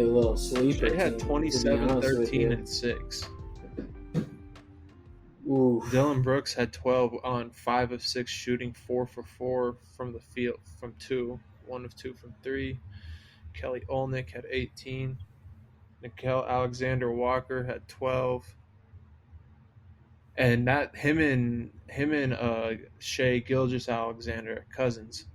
a little sleeper Shea had team, 27, to be honest 13, with and 6. you. Oof. Dylan Brooks had 12 on 5 of 6 shooting, 4 for 4 from the field from 2, 1 of 2 from 3. Kelly Olynyk had 18. Nickeil Alexander-Walker had 12. And that him and Shea Gilgeous-Alexander cousins.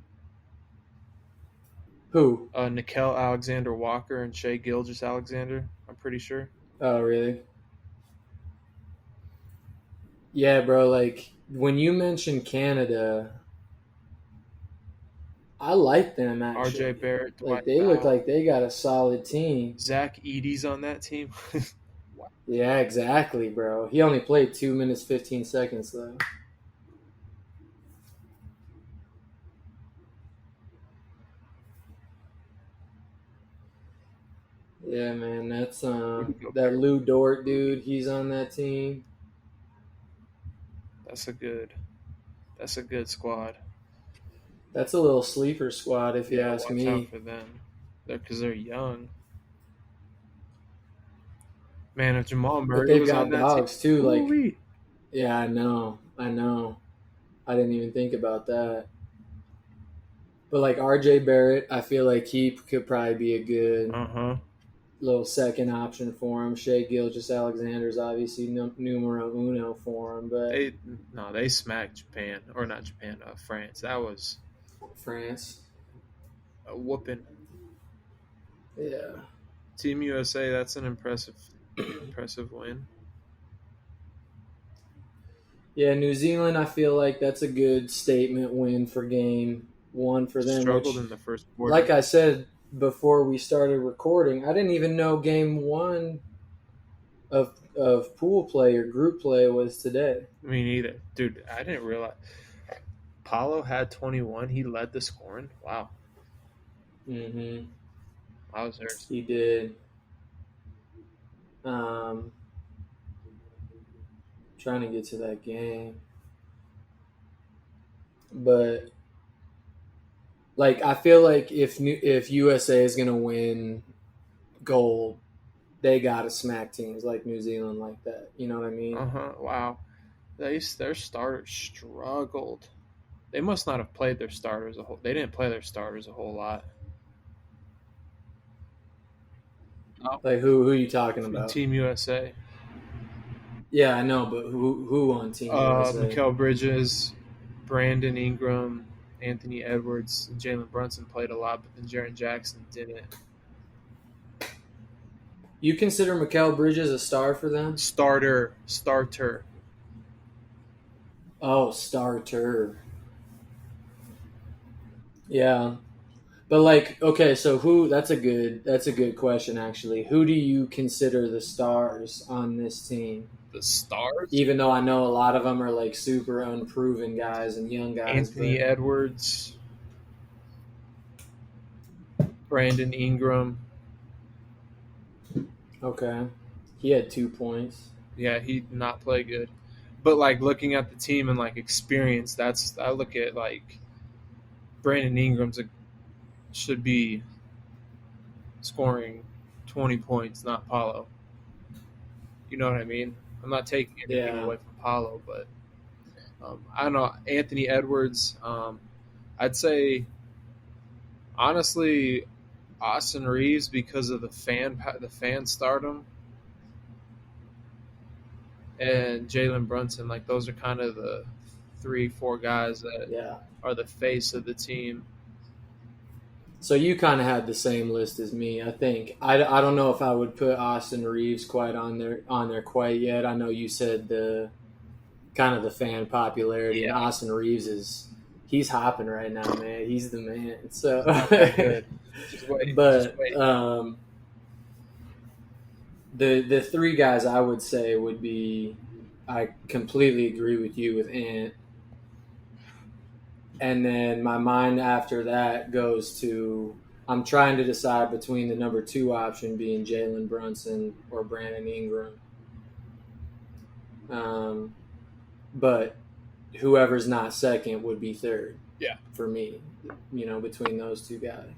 Who? Nickeil Alexander-Walker and Shea Gilgeous-Alexander, I'm pretty sure. Oh, really? Yeah, bro. Like when you mentioned Canada, I like them actually. RJ Barrett, Like Dwight they look Powell, like they got a solid team. Zach Edey's on that team. Yeah, exactly, bro. He only played 2 minutes 15 seconds though. Yeah, man. That's that Lou Dort dude. He's on that team. That's a good squad. That's a little sleeper squad, if you ask watch me. out for them. Because they're young. Man, if Jamal But Murray they've was on got that dogs team, too. Like, ooh-wee. yeah, I know. I didn't even think about that. But like RJ Barrett, I feel like he could probably be a good little second option for him. Shea Gilgeous-Alexander's obviously numero uno for him, but they smacked Japan, or not Japan, France. That was France, a whooping. Yeah. Team USA, that's an impressive win. Yeah, New Zealand, I feel like that's a good statement win for game one for them. Struggled in the first quarter. Like I said before we started recording, I didn't even know game one of pool play or group play was today. Me neither. Dude, I didn't realize. Paulo had 21. He led the scoring. Wow. Mm-hmm. Wowzers. He did. Trying to get to that game. But like I feel like if USA is gonna win gold, they gotta smack teams like New Zealand like that. You know what I mean? Wow. Their starters struggled. They must not have played their starters a whole. They didn't play their starters a whole lot. Like who are you talking about? Team USA. Yeah, I know, but who on Team USA? Mikal Bridges, Brandon Ingram, Anthony Edwards, and Jalen Brunson played a lot, but then Jaren Jackson didn't. You consider Mikal Bridges a star for them? Starter. Oh, starter. Yeah. But like, okay, so that's a good question actually. Who do you consider the stars on this team? The stars? Even though I know a lot of them are like super unproven guys and young guys. Anthony Edwards, Brandon Ingram. Okay. He had 2 points. Yeah, he did not play good. But like looking at the team and like experience, I look at like Brandon Ingram should be scoring 20 points, not Paulo. You know what I mean? I'm not taking anything away from Paulo, but I don't know. Anthony Edwards, I'd say honestly Austin Reeves because of the fan stardom, and Jalen Brunson. Like those are kind of the 3-4 guys that are the face of the team. So you kind of had the same list as me, I think. I don't know if I would put Austin Reeves quite on there quite yet. I know you said the kind of the fan popularity, and Austin Reeves he's hopping right now, man. He's the man. So, but the three guys I would say would be, I completely agree with you with Ant. And then my mind after that goes to, I'm trying to decide between the number 2 option being Jalen Brunson or Brandon Ingram. But whoever's not second would be third. Yeah. For me, between those two guys.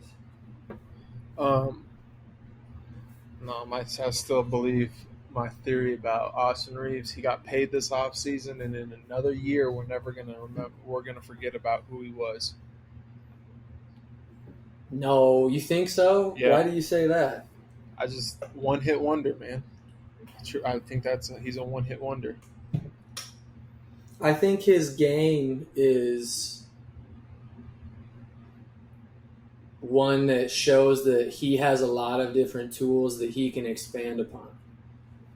No, I still believe my theory about Austin Reeves. He got paid this offseason, and in another year, we're never gonna remember. We're gonna forget about who he was. No, you think so? Yeah. Why do you say that? I just one hit wonder, man. I think he's a one hit wonder. I think his game is one that shows that he has a lot of different tools that he can expand upon.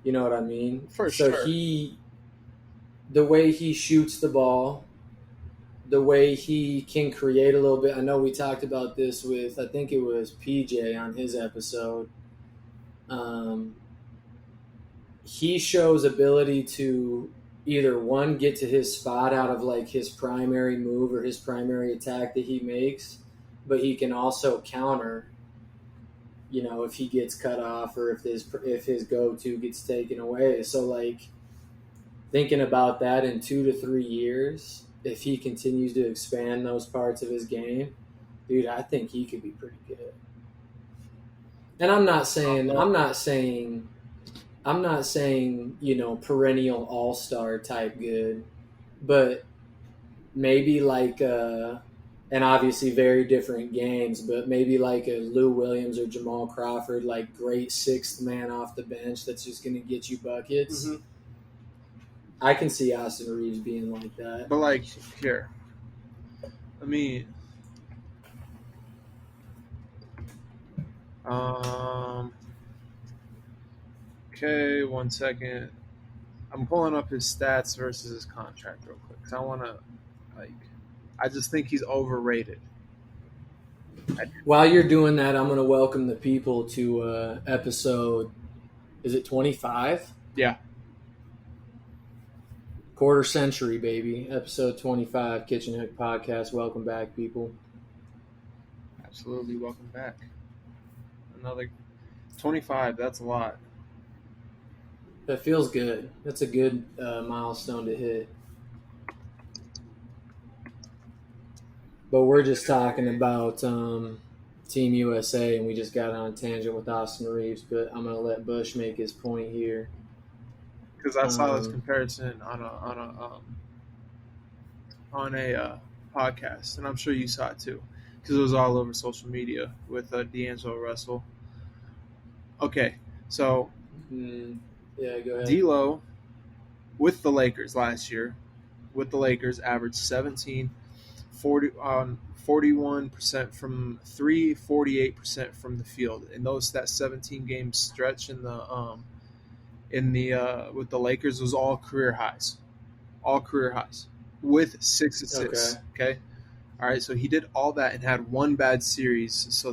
You know what I mean? For sure. So the way he shoots the ball, the way he can create a little bit. I know we talked about this with, I think it was PJ on his episode. He shows ability to either one, get to his spot out of like his primary move or his primary attack that he makes, but he can also counter, you know, if he gets cut off or if his go-to gets taken away. So like thinking about that in 2 to 3 years, if he continues to expand those parts of his game, dude, I think he could be pretty good. And I'm not saying, you know, perennial all-star type good, but maybe like and obviously very different games, but maybe like a Lou Williams or Jamal Crawford, like great sixth man off the bench that's just going to get you buckets. Mm-hmm. I can see Austin Reeves being like that. But like here, let me. Okay, 1 second. I'm pulling up his stats versus his contract real quick because I want to, like, I just think he's overrated. While you're doing that, I'm going to welcome the people to episode, is it 25? Yeah. Quarter century, baby. Episode 25, Kitchen Hook Podcast. Welcome back, people. Absolutely, welcome back. Another 25, that's a lot. That feels good. That's a good milestone to hit. But we're just talking about Team USA, and we just got on a tangent with Austin Reeves. But I'm going to let Bush make his point here. Because I saw this comparison on a podcast, and I'm sure you saw it too, because it was all over social media with D'Angelo Russell. Okay, so yeah, go ahead. D'Lo with the Lakers last year, averaged 17, 41% from three, 48% from the field. And that 17 game stretch in the with the Lakers was all career highs, with 6 assists. Okay. All right. So he did all that and had one bad series.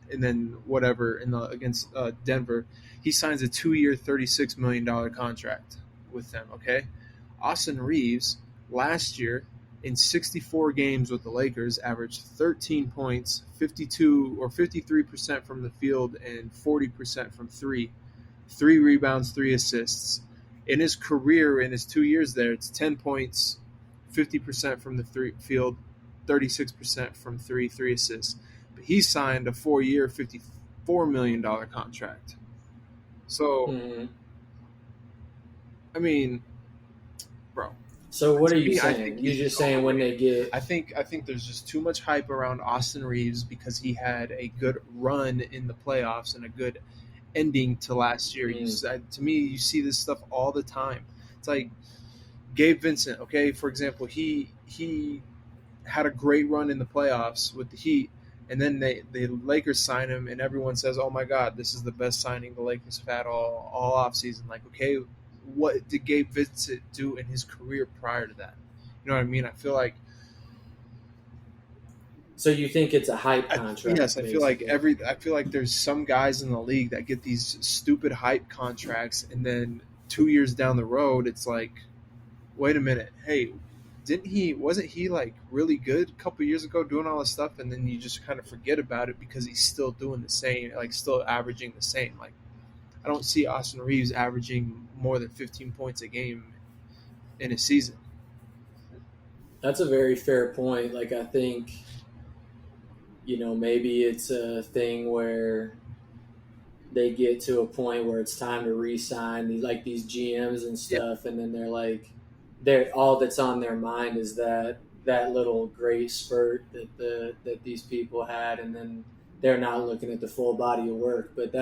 And then whatever against Denver, he signs a 2-year, $36 million contract with them. Okay. Austin Reeves last year in 64 games with the Lakers averaged 13 points, 52 or 53% from the field, and 40% from three. 3 rebounds, 3 assists. In his career, in his 2 years there, it's 10 points, 50% from the field, 36% from 3 assists. But he signed a 4-year, $54 million contract. So, I mean, bro. So what are you saying? You're just saying when they get... I think there's just too much hype around Austin Reeves because he had a good run in the playoffs and a good ending to last year. To me, you see this stuff all the time. It's like Gabe Vincent, okay? For example, he had a great run in the playoffs with the Heat, and then the Lakers sign him, and everyone says, oh my God, this is the best signing the Lakers have had all offseason. Like, okay, what did Gabe Vincent do in his career prior to that? You know what I mean? I feel like... So you think it's a hype contract? Yes, I feel like there's some guys in the league that get these stupid hype contracts, and then 2 years down the road, it's like, wait a minute, hey, wasn't he like really good a couple years ago doing all this stuff, and then you just kind of forget about it because he's still doing the same, like still averaging the same. Like, I don't see Austin Reeves averaging more than 15 points a game in a season. That's a very fair point. Like, I think, maybe it's a thing where they get to a point where it's time to re-sign these GMs and stuff, and then they're all that's on their mind is that little great spurt that these people had, and then they're not looking at the full body of work. But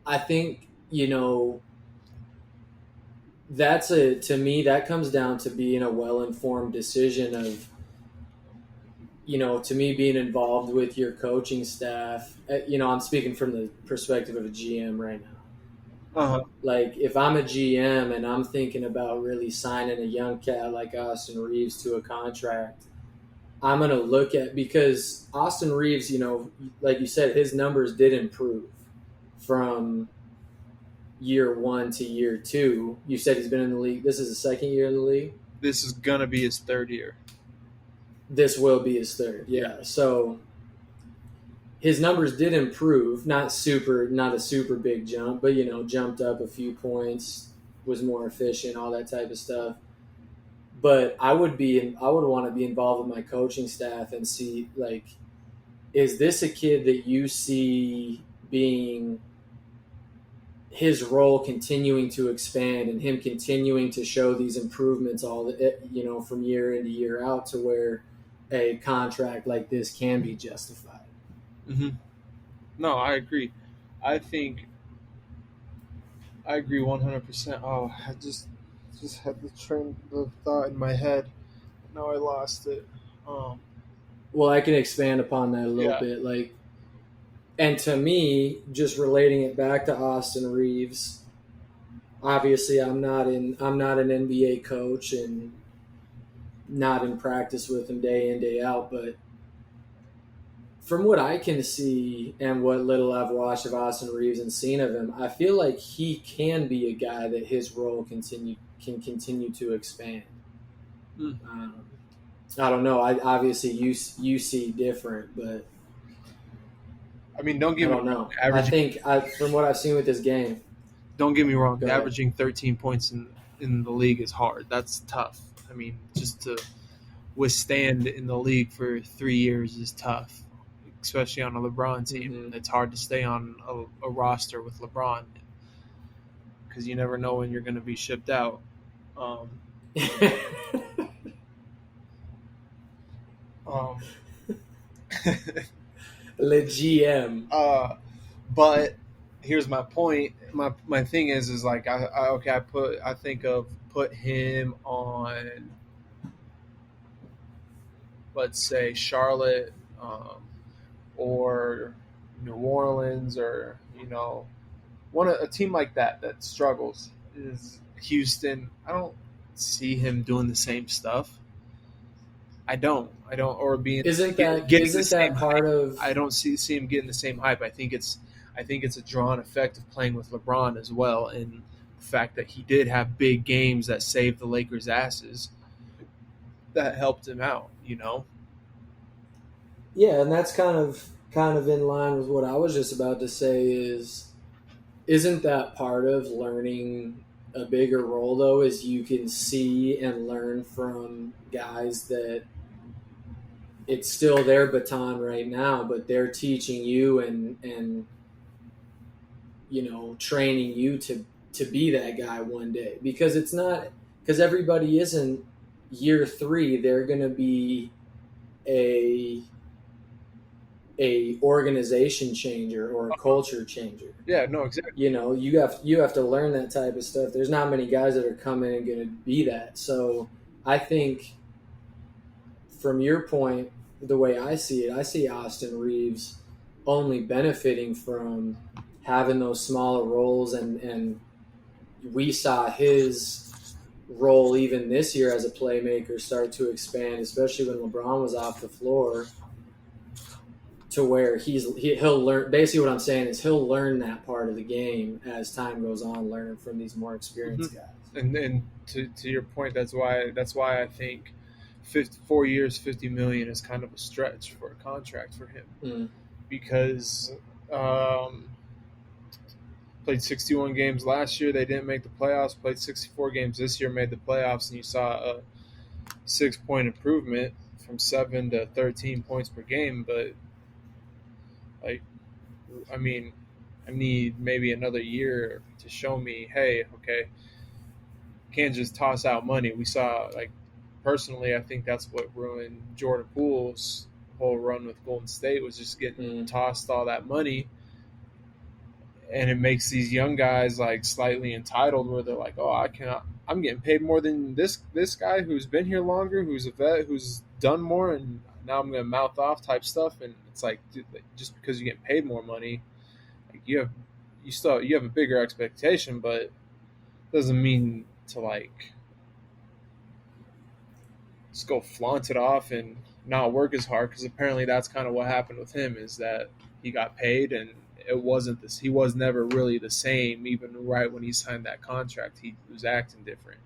I think, to me, that comes down to being a well-informed decision of, to me, being involved with your coaching staff. I'm speaking from the perspective of a GM right now. Uh-huh. Like, if I'm a GM and I'm thinking about really signing a young cat like Austin Reeves to a contract, I'm going to look at, because Austin Reeves, like you said, his numbers did improve from year 1 to year 2. You said he's been in the league. This is the second year in the league? This is going to be his third year. This will be his third, yeah. So his numbers did improve, not a super big jump, but jumped up a few points, was more efficient, all that type of stuff. But I would want to be involved with my coaching staff and see, like, is this a kid that you see being his role continuing to expand and him continuing to show these improvements from year in to year out to where a contract like this can be justified? Mm-hmm. No, I agree. I agree 100%. Oh, I just had the train of thought in my head. Now I lost it. Well, I can expand upon that a little bit. Like, and to me, just relating it back to Austin Reeves, obviously I'm not an NBA coach and not in practice with him day in, day out, but from what I can see and what little I've watched of Austin Reeves and seen of him, I feel like he can be a guy that his role can continue to expand. I don't know. Obviously you see different, but I mean, don't get me wrong. I think from what I've seen with this game, don't get me wrong. Averaging 13 points in the league is hard. That's tough. I mean, just to withstand in the league for 3 years is tough, especially on a LeBron team. Mm-hmm. It's hard to stay on a roster with LeBron because you never know when you're going to be shipped out. Le GM. But here's my point. My thing is like I put him on, let's say, Charlotte, or New Orleans, or a team like that struggles. Is Houston. I don't see him doing the same stuff. I don't, or being isn't that part hype. of? I don't see him getting the same hype. I think it's a drawn effect of playing with LeBron as well, and the fact that he did have big games that saved the Lakers' asses, that helped him out. Yeah, and that's kind of in line with what I was just about to say. Isn't that part of learning a bigger role, though, is you can see and learn from guys that it's still their baton right now, but they're teaching you and training you to be that guy one day, because everybody isn't year 3. They're going to be a organization changer or a culture changer. Yeah, no, exactly. You have to learn that type of stuff. There's not many guys that are coming and going to be that. So I think from your point, the way I see it, I see Austin Reeves only benefiting from having those smaller roles, and we saw his role even this year as a playmaker start to expand, especially when LeBron was off the floor, to where he'll learn. Basically what I'm saying is he'll learn that part of the game as time goes on, learning from these more experienced guys. And to your point, that's why I think 4 years, $50 million is kind of a stretch for a contract for him, because played 61 games last year. They didn't make the playoffs. Played 64 games this year, made the playoffs, and you saw a 6-point improvement from 7 to 13 points per game. But I need maybe another year to show me, hey, okay, can't just toss out money. We saw, like, personally, I think that's what ruined Jordan Poole's whole run with Golden State, was just getting tossed all that money. And it makes these young guys like slightly entitled, where they're like, oh, I'm getting paid more than this guy who's been here longer, who's a vet, who's done more, and now I'm going to mouth off type stuff. And it's like, dude, just because you get paid more money, like you have a bigger expectation, but it doesn't mean to like just go flaunt it off and not work as hard, because apparently that's kind of what happened with him, is that he got paid and it wasn't this. He was never really the same. Even right when he signed that contract, he was acting different.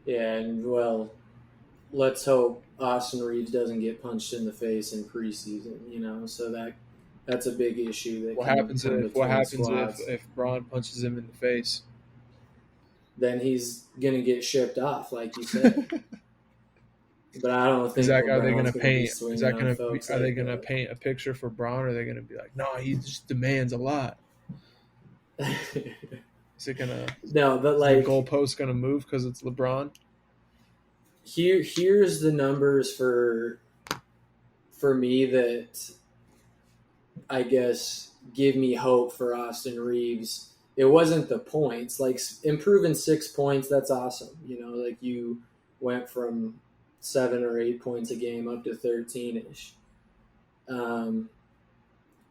Yeah, and well, let's hope Austin Reeves doesn't get punched in the face in preseason. So that's a big issue. That what happens if Braun punches him in the face? Then he's gonna get shipped off, like you said. But I don't think. Are they going to paint? Are they going to paint a picture for Braun, or are they going to be like, no, he just demands a lot? Is it gonna? No, but like the goalpost going to move because it's LeBron? Here's the numbers for me that I guess give me hope for Austin Reeves. It wasn't the points. Like, improving 6 points, that's awesome. Like, you went from 7 or 8 points a game up to 13-ish.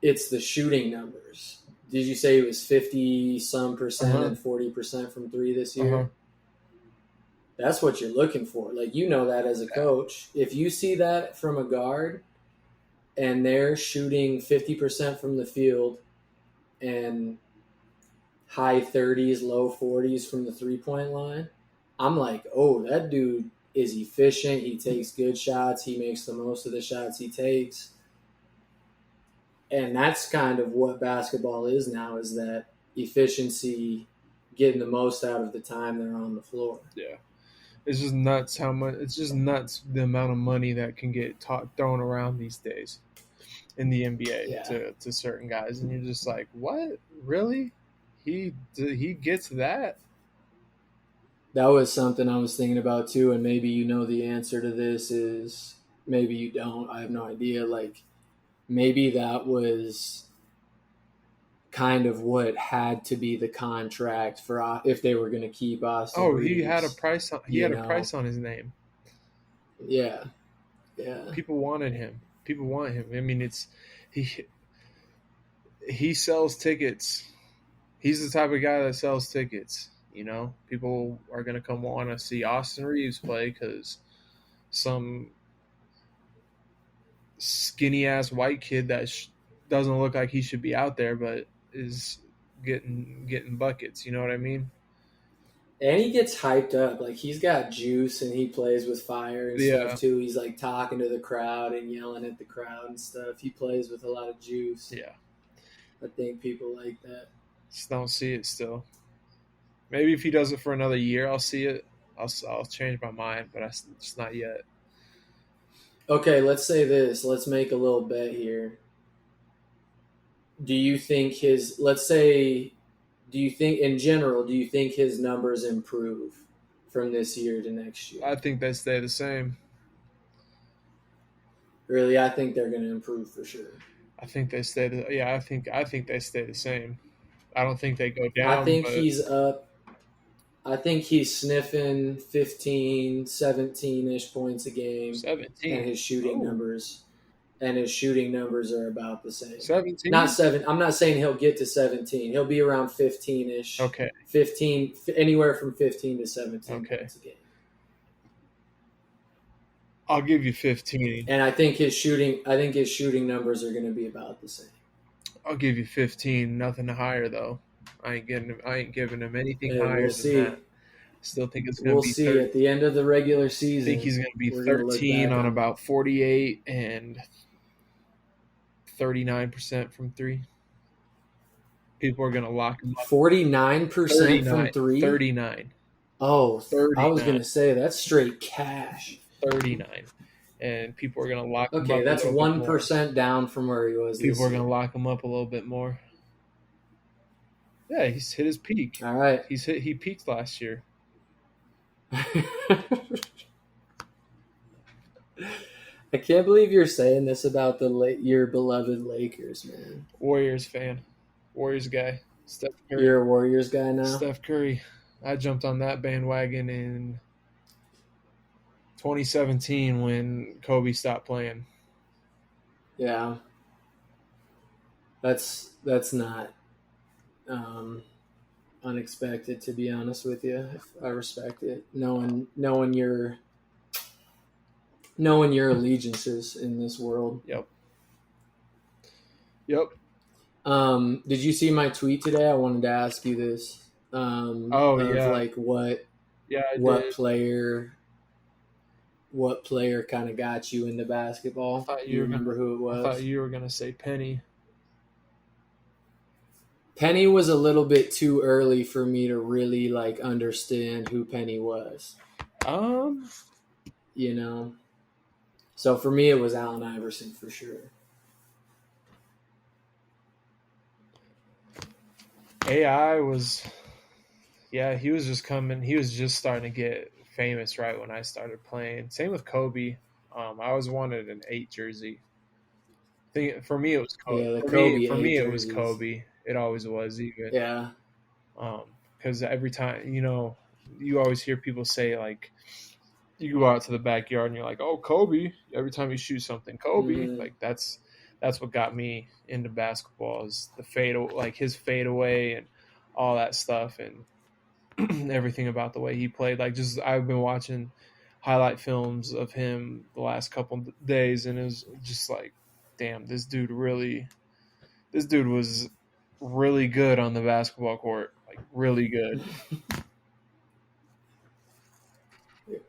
It's the shooting numbers. Did you say it was 50-some% and 40% from three this year? That's what you're looking for. Like, that as a coach. If you see that from a guard and they're shooting 50% from the field and high 30s, low 40s from the three-point line, I'm like, oh, that dude is efficient. He takes good shots. He makes the most of the shots he takes. And that's kind of what basketball is now, is that efficiency, getting the most out of the time they're on the floor. Yeah. It's just nuts the amount of money that can get thrown around these days in the NBA to certain guys. And you're just like, what? Really? He gets that? That was something I was thinking about too, and maybe the answer to this is, maybe you don't. I have no idea. Like, maybe that was kind of what had to be the contract for if they were going to keep Austin. Oh, Reeves. He had a price on. He had a price on his name. Yeah. People wanted him. People want him. I mean, he sells tickets. He's the type of guy that sells tickets. People are going to come want to see Austin Reeves play because some skinny-ass white kid that doesn't look like he should be out there but is getting buckets. You know what I mean? And he gets hyped up. Like, he's got juice and he plays with fire and stuff too. He's like talking to the crowd and yelling at the crowd and stuff. He plays with a lot of juice. Yeah. I think people like that. Just don't see it still. Maybe if he does it for another year, I'll see it. I'll change my mind, but it's not yet. Okay, let's say this. Let's make a little bet here. Do you think in general, do you think his numbers improve from this year to next year? I think they stay the same. Really? I think they're going to improve for sure. I think they stay I think they stay the same. I don't think they go down. I think he's up. I think he's sniffing 15, 17-ish points a game. 17. And his shooting numbers. And his shooting numbers are about the same. 17? Not 7. I'm not saying he'll get to 17. He'll be around 15-ish. Okay. 15, anywhere from 15 to 17 points a game. I'll give you 15. And I think his shooting numbers are going to be about the same. I'll give you 15. Nothing higher though. I ain't giving him anything higher than that. Still think it's going to be. We'll see at the end of the regular season. I think he's going to be 13 on about 48 and 39% from three. People are going to lock him up. 49% from three? 39. Oh, 39. I was going to say, that's straight cash. 39. and people are gonna lock him Okay, up a that's little bit more. 1% down from where he was. People This are gonna year. lock him up a little bit more. Yeah, he's hit his peak. All right. He peaked last year. I can't believe you're saying this about your beloved Lakers, man. Warriors fan, Warriors guy. Steph Curry. You're a Warriors guy now. Steph Curry. I jumped on that bandwagon in 2017 when Kobe stopped playing. Yeah, that's not unexpected, to be honest with you. I respect it, knowing your allegiances in this world. Yep. Did you see my tweet today? I wanted to ask you this. Like what player kind of got you into basketball? Do you remember who it was? I thought you were gonna say Penny. Penny was a little bit too early for me to really like understand who Penny was. You know. So for me, it was Allen Iverson for sure. AI was, he was just coming. He was just starting to get famous right when I started playing. Same with Kobe. I always wanted an 8 jersey. For me, it was Kobe. Yeah, for me, it was Kobe. It always was even. Yeah. Because every time, you always hear people say like, you go out to the backyard and you're like, oh, Kobe. Every time you shoot something, Kobe. Mm-hmm. Like that's what got me into basketball is the fade, like his fadeaway and all that stuff and everything about the way he played. Like I've been watching highlight films of him the last couple days and it was just like, damn, this dude was really good on the basketball court, like really good.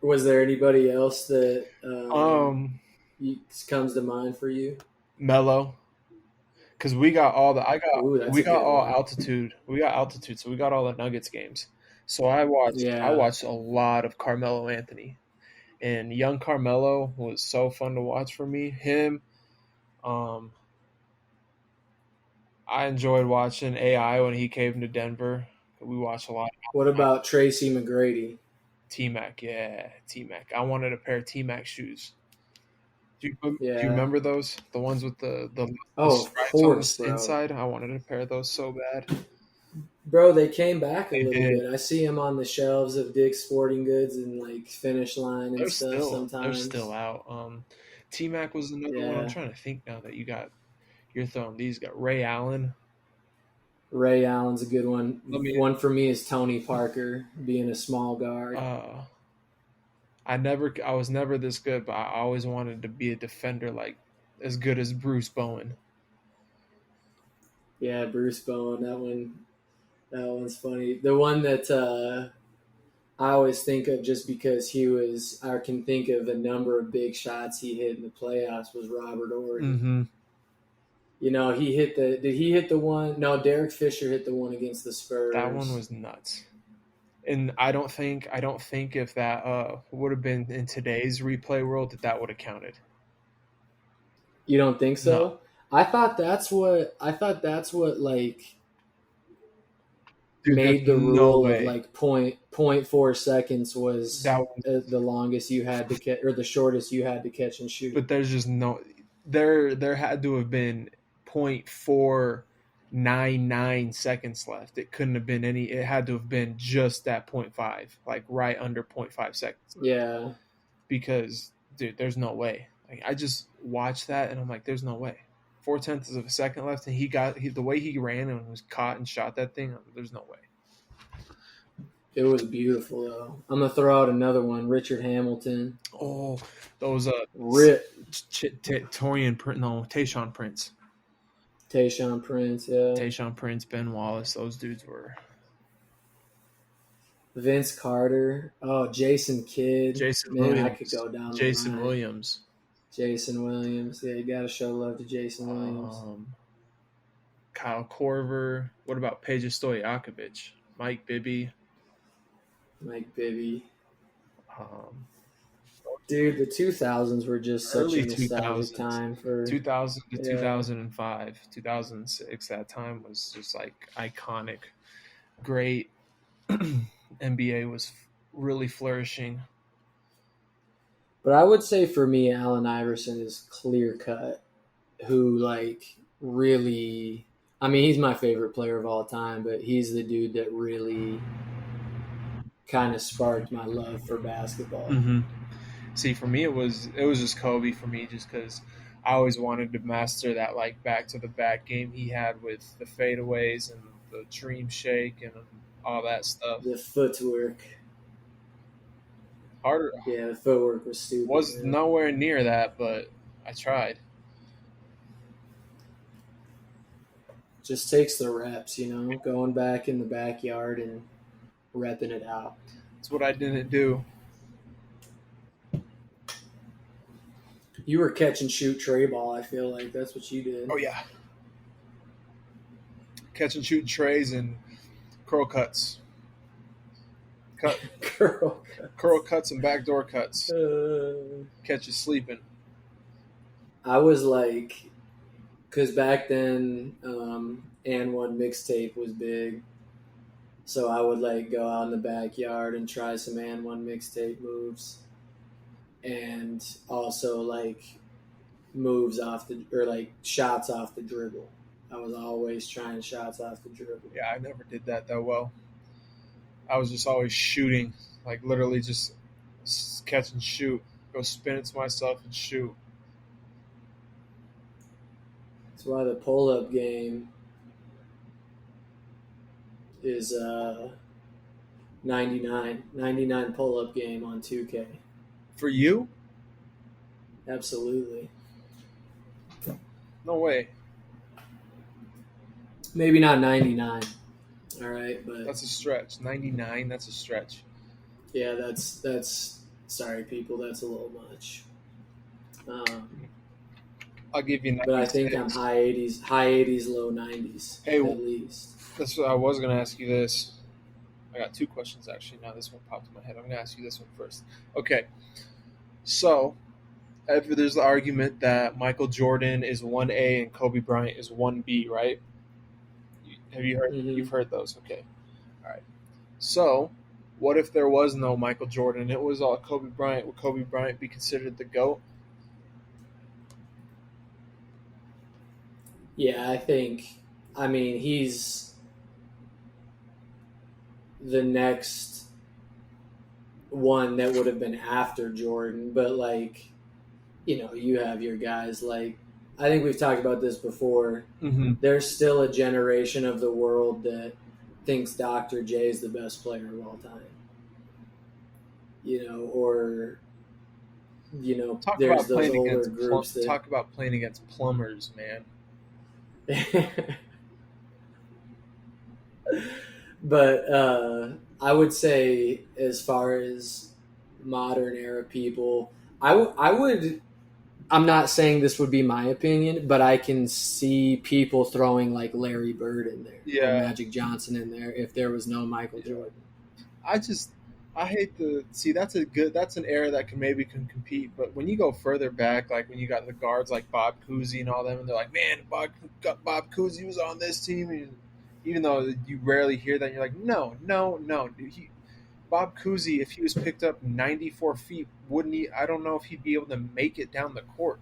Was there anybody else that comes to mind for you? Melo, because we got all altitude. We got altitude, so we got all the Nuggets games. So I watched a lot of Carmelo Anthony, and young Carmelo was so fun to watch for me. Him, I enjoyed watching AI when he came to Denver. We watched a lot. What about Tracy McGrady? T-Mac, yeah, T-Mac. I wanted a pair of T-Mac shoes. Do you remember those? The ones with the stripes on the inside? I wanted a pair of those so bad. Bro, they came back a little bit. I see them on the shelves of Dick's Sporting Goods and like Finish Line and stuff sometimes. They're still out. T-Mac was another one. I'm trying to think now that you're throwing these. You got Ray Allen. Ray Allen's a good one. One for me is Tony Parker, being a small guard. I was never this good, but I always wanted to be a defender, like as good as Bruce Bowen. Yeah, Bruce Bowen. That one's funny. The one that I always think of just because I can think of a number of big shots he hit in the playoffs was Robert Horry. Mm-hmm. Did he hit the one? No, Derek Fisher hit the one against the Spurs. That one was nuts. And I don't think if that would have been in today's replay world that would have counted. You don't think so? No. I thought that's what like made the rule of like 0.4 seconds was the longest you had to catch or the shortest you had to catch and shoot. But there's just no there had to have been 0.499 seconds left. It couldn't have been it had to have been just that 0.5, like right under 0.5 seconds. Yeah. Because, dude, there's no way. Like, I just watched that and I'm like, there's no way. 0.4 of a second left and the way he ran and was caught and shot that thing, there's no way. It was beautiful though. I'm gonna throw out another one, Richard Hamilton. Oh, those Tayshaun Prince. Tayshaun Prince, yeah. Tayshaun Prince, Ben Wallace, those dudes were. Vince Carter. Oh, Jason Kidd. Williams. I could go down. Jason Williams. Jason Williams. Yeah, you got to show love to Jason Williams. Kyle Korver. What about Peja Stojakovic? Mike Bibby. Dude, Dude, the 2000s were just such a Early nostalgic 2000s, time for 2000 to yeah. 2005, 2006. That time was just like iconic, great. NBA was really flourishing. But I would say for me, Allen Iverson is clear cut. Who like really? I mean, he's my favorite player of all time, but he's the dude that really kind of sparked my love for basketball. Mm-hmm. See, for me, it was just Kobe for me, just because I always wanted to master that like back to the back game he had with the fadeaways and the dream shake and all that stuff. The footwork, Harder yeah, the footwork was stupid, was man. nowhere near that, but I tried. Just takes the reps, going back in the backyard and repping it out. It's what I didn't do. You were catch and shoot tray ball. I feel like that's what you did. Oh yeah, catch and shoot trays and curl cuts, cut Girl. curl cuts and backdoor cuts. Uh, Catch you sleeping. I was like, because back then, and one mixtape was big. So I would like go out in the backyard and try some and one mixtape moves, and also like moves off the or like shots off the dribble. I was always trying shots off the dribble. Yeah, I never did that well. I was just always shooting, like literally just catch and shoot, go spin it to myself and shoot. That's why the pull up game is 99 pull up game on 2K. For you? Absolutely. No way. Maybe not 99. All right, but That's a stretch. 99, that's a stretch. yeah, that's sorry people, that's a little much. I'll give you 96. But I think I'm high 80s, low 90s Hey, at least. That's what I was going to ask you this. I got two questions actually. Now this one popped in my head. I'm going to ask you this one first. Okay. So, if there's the argument that Michael Jordan is 1A and Kobe Bryant is 1B, right? Have you heard? Mhm. You've heard those, okay? All right. So, what if there was no Michael Jordan? It was all Kobe Bryant. Would Kobe Bryant be considered the GOAT? Yeah, I mean, he's the next one that would have been after Jordan, but like, you have your guys like, I think we've talked about this before. Mm-hmm. There's still a generation of the world that thinks Dr. J is the best player of all time. Or there's those older groups that talk about playing against plumbers, man. But I would say, as far as modern era people, I would. I'm not saying this would be my opinion, but I can see people throwing like Larry Bird in there, or Magic Johnson in there, if there was no Michael Jordan. I hate that's an era that can compete, but when you go further back, like when you got the guards like Bob Cousy and all them, and they're like, man, Bob Cousy was on this team, and even though you rarely hear that, you're like, no, dude, Bob Cousy, if he was picked up 94 feet, wouldn't he? I don't know if he'd be able to make it down the court.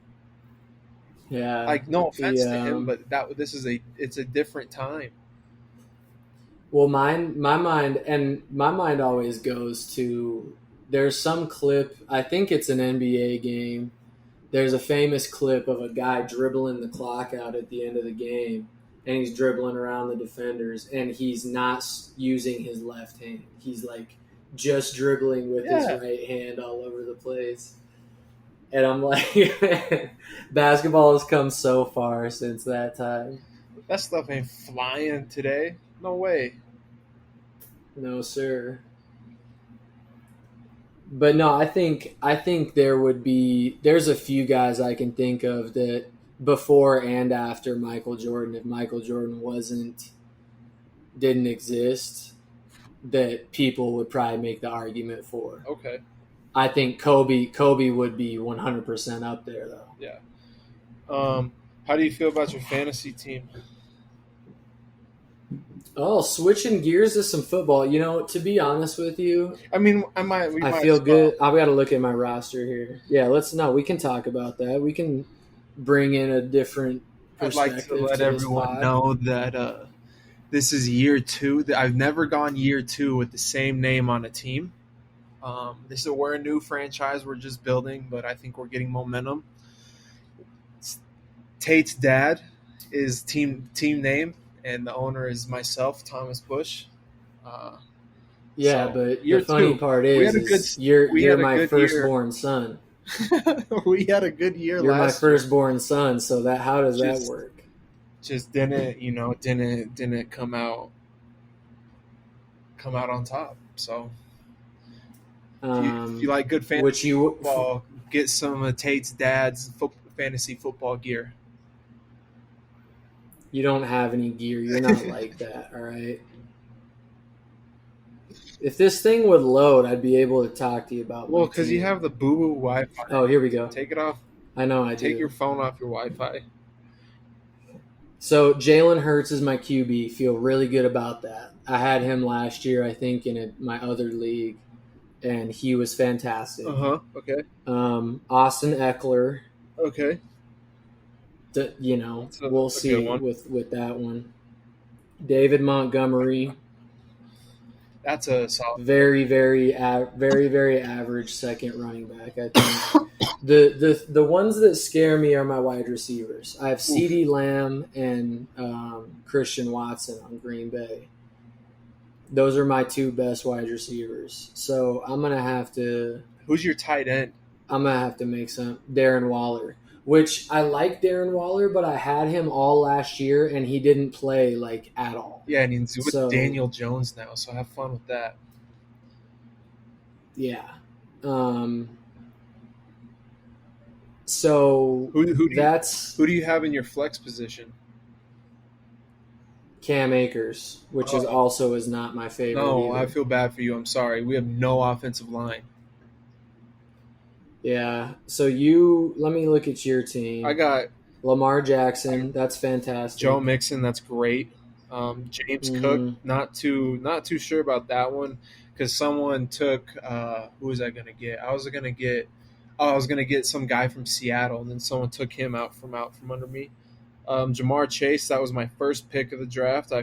Yeah, like no offense to him, but it's a different time. Well, my mind always goes to, there's some clip, I think it's an NBA game. There's a famous clip of a guy dribbling the clock out at the end of the game, and he's dribbling around the defenders, and he's not using his left hand. He's like just dribbling with his right hand all over the place. And I'm like, man, basketball has come so far since that time. That stuff ain't flying today. No way. No, sir. But no, I think there's a few guys I can think of that before and after Michael Jordan, if Michael Jordan didn't exist, that people would probably make the argument for. Okay. I think Kobe would be 100% up there though. Yeah. How do you feel about your fantasy team? Oh, switching gears to some football. You know, to be honest with you, I mean, I feel good. I've got to look at my roster here. Yeah, we can talk about that. We can bring in a different perspective. I'd like to let everyone know that this is year 2. I've never gone year 2 with the same name on a team. We're a new franchise. We're just building, but I think we're getting momentum. Tate's dad is team name, and the owner is myself, Thomas Bush. But the funny part is you're my firstborn son. We had a good year. You're my firstborn son, so how does that work? Just didn't come out on top. So if you like good fantasy football, get some of Tate's dad's fantasy football gear. You don't have any gear. You're not like that, all right? If this thing would load, I'd be able to talk to you about. Well, because you have the boo-boo Wi-Fi. Oh, here we go. Take it off. I know I do. Take your phone off your Wi-Fi. So Jalen Hurts is my QB. Feel really good about that. I had him last year, I think, in my other league, and he was fantastic. Okay. Austin Eckler. Okay. We'll see with that one. David Montgomery. That's a solid. Very, very, very, very average second running back. I think the ones that scare me are my wide receivers. I have CeeDee Lamb and Christian Watson on Green Bay. Those are my 2 best wide receivers. So I'm gonna have to. Who's your tight end? I'm gonna have to make some Darren Waller. Which I like Darren Waller, but I had him all last year, and he didn't play at all. Yeah, and he's with Daniel Jones now, so have fun with that. Yeah. So who do you have in your flex position? Cam Akers, which is not my favorite. No, either. I feel bad for you. I'm sorry. We have no offensive line. Yeah, so let me look at your team. I got Lamar Jackson. That's fantastic. Joe Mixon. That's great. James Cook. Not too sure about that one because someone took. Who was I gonna get? I was gonna get some guy from Seattle, and then someone took him out from under me. Jamar Chase. That was my first pick of the draft. I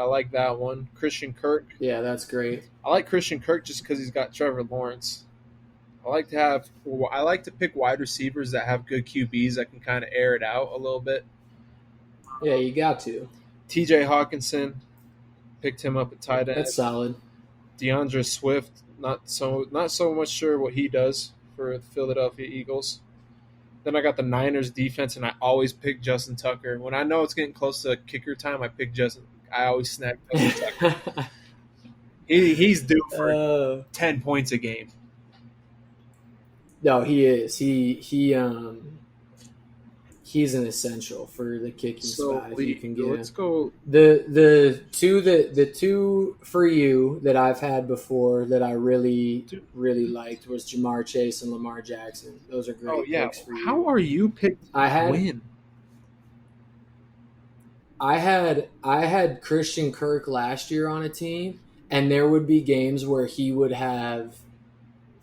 like that one. Christian Kirk. Yeah, that's great. I like Christian Kirk just because he's got Trevor Lawrence. I like to pick wide receivers that have good QBs that can kind of air it out a little bit. Yeah, you got to. TJ Hawkinson, picked him up at tight end. That's solid. DeAndre Swift, not so much sure what he does for the Philadelphia Eagles. Then I got the Niners defense, and I always pick Justin Tucker. When I know it's getting close to kicker time, I always snag Justin Tucker. He's due for 10 points a game. No, he is. He's an essential for the kicking spot. If you can get let's go. The two for you that I've had before that I really liked was Jamar Chase and Lamar Jackson. Those are great picks for you. How are you picked to win? I had Christian Kirk last year on a team, and there would be games where he would have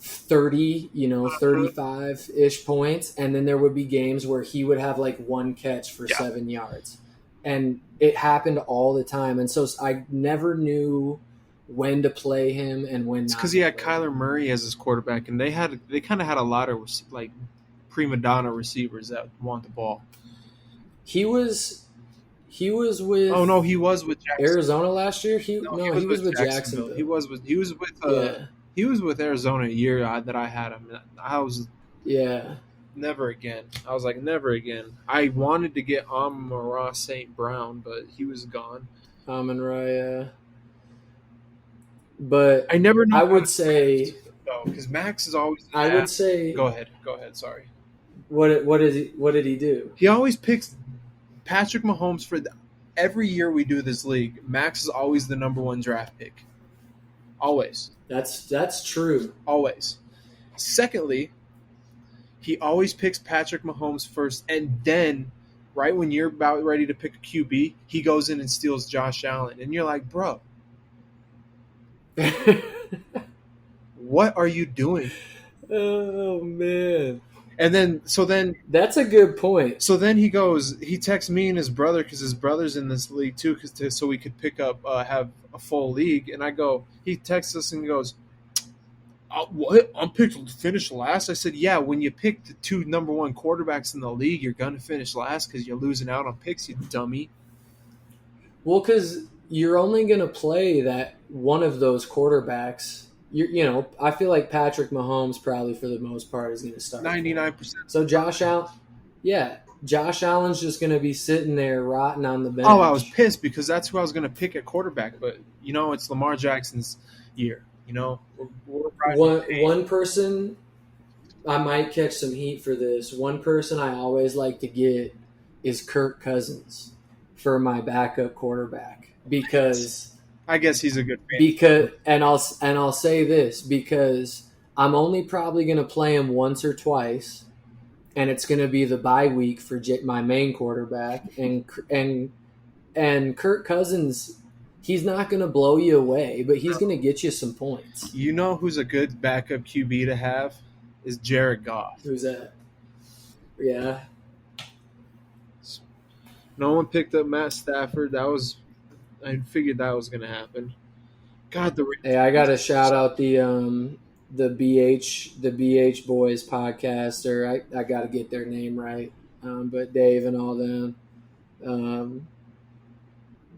30, 35-ish points, and then there would be games where he would have one catch for 7 yards. And it happened all the time. And so I never knew when to play him and when not. It's because he had Kyler Murray as his quarterback, and they kind of had a lot of prima donna receivers that want the ball. He was with. Oh no, he was with Jacksonville. Arizona last year. He was with Jacksonville. He was with Arizona a year that I had him. I was never again. I was like, never again. I wanted to get Amon-Ra St. Brown, but he was gone. Amon-Ra, yeah. But I never know. I would say because Max is always. I would say. Go ahead. Sorry. What did he do? He always picks Patrick Mahomes for every year we do this league. Max is always the number 1 draft pick. Always. That's true. Always. Secondly, he always picks Patrick Mahomes first, and then right when you're about ready to pick a QB, he goes in and steals Josh Allen, and you're like, bro, what are you doing? Oh man. And then that's a good point. So then he texts me and his brother, because his brother's in this league too, so we could pick up, have a full league. And he texts us and he goes, what? I'm picked to finish last? I said, yeah, when you pick the 2 number 1 quarterbacks in the league, you're going to finish last because you're losing out on picks, you dummy. Well, because you're only going to play that one of those quarterbacks. I feel like Patrick Mahomes probably for the most part is going to start 99%. So Josh Allen's just going to be sitting there rotting on the bench. Oh, I was pissed because that's who I was going to pick at quarterback, but it's Lamar Jackson's year. One person, I might catch some heat for this. One person I always like to get is Kirk Cousins for my backup quarterback because. I guess he's a good fan. I'll say this because I'm only probably going to play him once or twice, and it's going to be the bye week for my main quarterback, and Kirk Cousins, he's not going to blow you away, but he's going to get you some points. You know who's a good backup QB to have is Jared Goff. Who's that? Yeah. No one picked up Matt Stafford. I figured that was going to happen. God, hey, I got to shout out the BH Boys podcast, or I got to get their name right. But Dave and all them,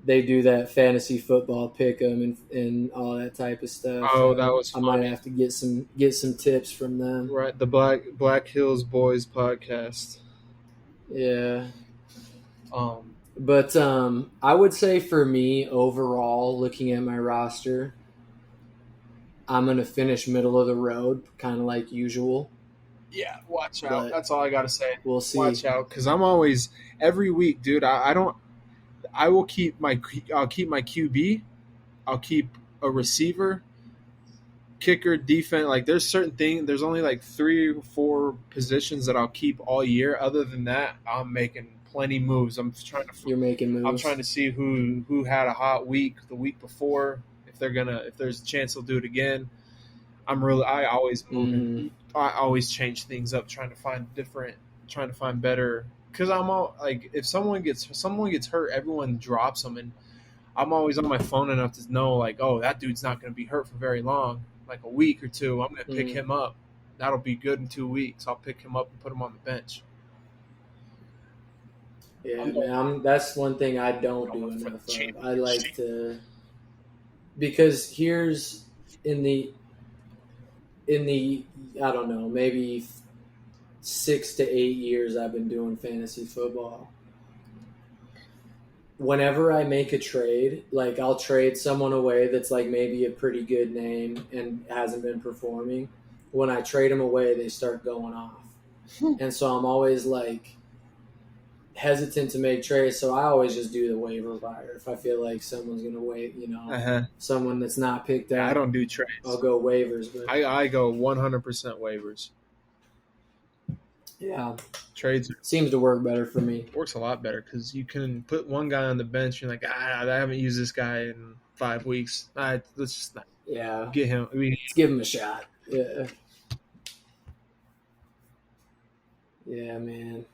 they do that fantasy football pick'em and all that type of stuff. Oh, that was funny. I might have to get some tips from them. Right, the Black Hills Boys podcast. Yeah. But I would say for me, overall, looking at my roster, I'm going to finish middle of the road, kind of like usual. Yeah, watch out. That's all I got to say. We'll see. Watch out, because I'm always, every week, dude, I'll keep my QB. I'll keep a receiver, kicker, defense. Like, there's only like 3 or 4 positions that I'll keep all year. Other than that, I'm making plenty moves. You're making moves. I'm trying to see who had a hot week the week before. If there's a chance they'll do it again. I always move. Mm-hmm. I always change things up, trying to find better. Because I'm all like, if someone gets hurt, everyone drops them, and I'm always on my phone enough to know, like, oh, that dude's not going to be hurt for very long, like a week or 2. I'm going to pick him up. That'll be good in 2 weeks. I'll pick him up and put him on the bench. Yeah, man, that's one thing I don't do enough of. I like to, because here's in the I don't know, maybe 6 to 8 years I've been doing fantasy football. Whenever I make a trade, like I'll trade someone away that's like maybe a pretty good name and hasn't been performing. When I trade them away, they start going off. And so I'm always like hesitant to make trades, so I always just do the waiver wire. If I feel like someone's going to wait, someone that's not picked up. I don't do trades. I'll go waivers. But I go 100% waivers. Yeah. Trades seems to work better for me. Works a lot better because you can put one guy on the bench. You're like, I haven't used this guy in 5 weeks. Let's just get him. Let's give him a shot. Yeah. Yeah, man.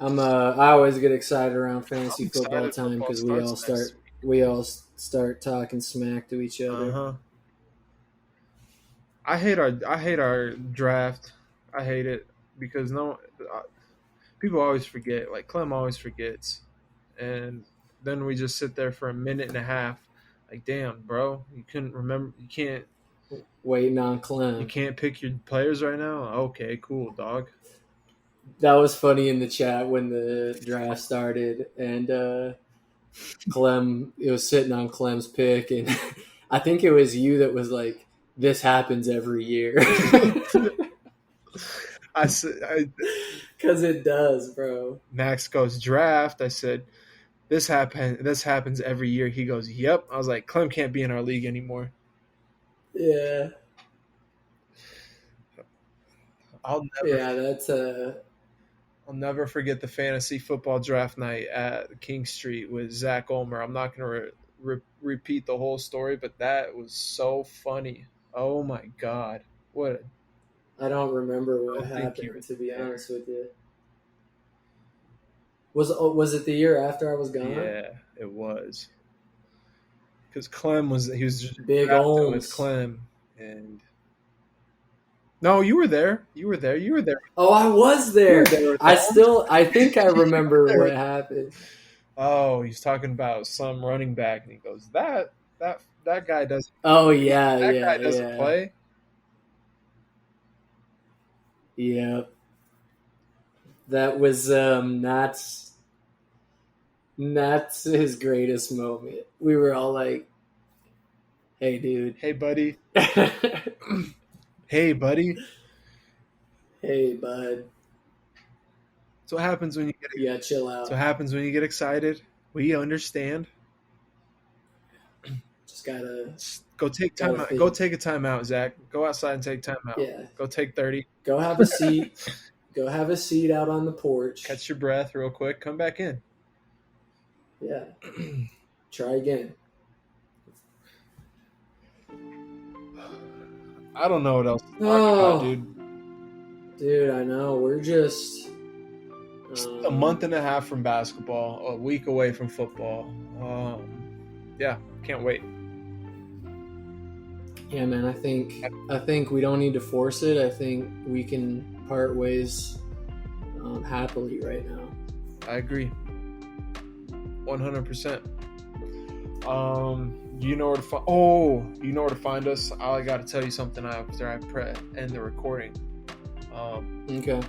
I always get excited around fantasy football time because we all start talking smack to each other. Uh-huh. I hate our draft. I hate it because people always forget. Like Clem always forgets, and then we just sit there for a minute and a half. Like, damn, bro, you couldn't remember. You can't. Waiting on Clem. You can't pick your players right now. Okay, cool, dog. That was funny in the chat when the draft started, and Clem, it was sitting on Clem's pick, and I think it was you that was like, "This happens every year." I said, "Because it does, bro." Max goes draft. I said, "This happens every year." He goes, "Yep." I was like, "Clem can't be in our league anymore." Yeah. I'll never forget the fantasy football draft night at King Street with Zach Ulmer. I'm not going to repeat the whole story, but that was so funny. Oh my God. I don't remember what happened, to be honest with you. Was it the year after I was gone? Yeah, it was. Because Clem was just big old with Clem, and no, you were there. You were there. Oh, I was there. I think I remember what happened. Oh, he's talking about some running back, and he goes, "That guy doesn't." Oh yeah, that guy doesn't play. Yeah, that was not his greatest moment. We were all like, "Hey, dude. Hey, buddy. Hey, buddy. Hey, bud." So what happens when you get chill out. So what happens when you get excited? We understand. Just gotta go take time out. Go take a time out, Zach. Go outside and take time out. Yeah. Go take 30. Go have a seat. Go have a seat out on the porch. Catch your breath real quick. Come back in. Yeah. Try again. I don't know what else to talk about, dude. Dude, I know. We're just a month and a half from basketball, a week away from football. Yeah, can't wait. Yeah, man, I think we don't need to force it. I think we can part ways happily right now. I agree. 100%. You know where to find us. I got to tell you something after I end the recording. Okay.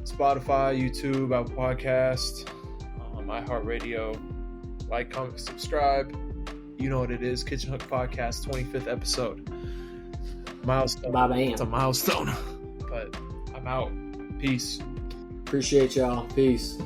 Spotify, YouTube, Apple Podcast, iHeartRadio. Like, comment, subscribe. You know what it is. Kitchen Hook Podcast, 25th episode. Milestone. Bye-bye. It's a milestone. But I'm out. Peace. Appreciate y'all. Peace.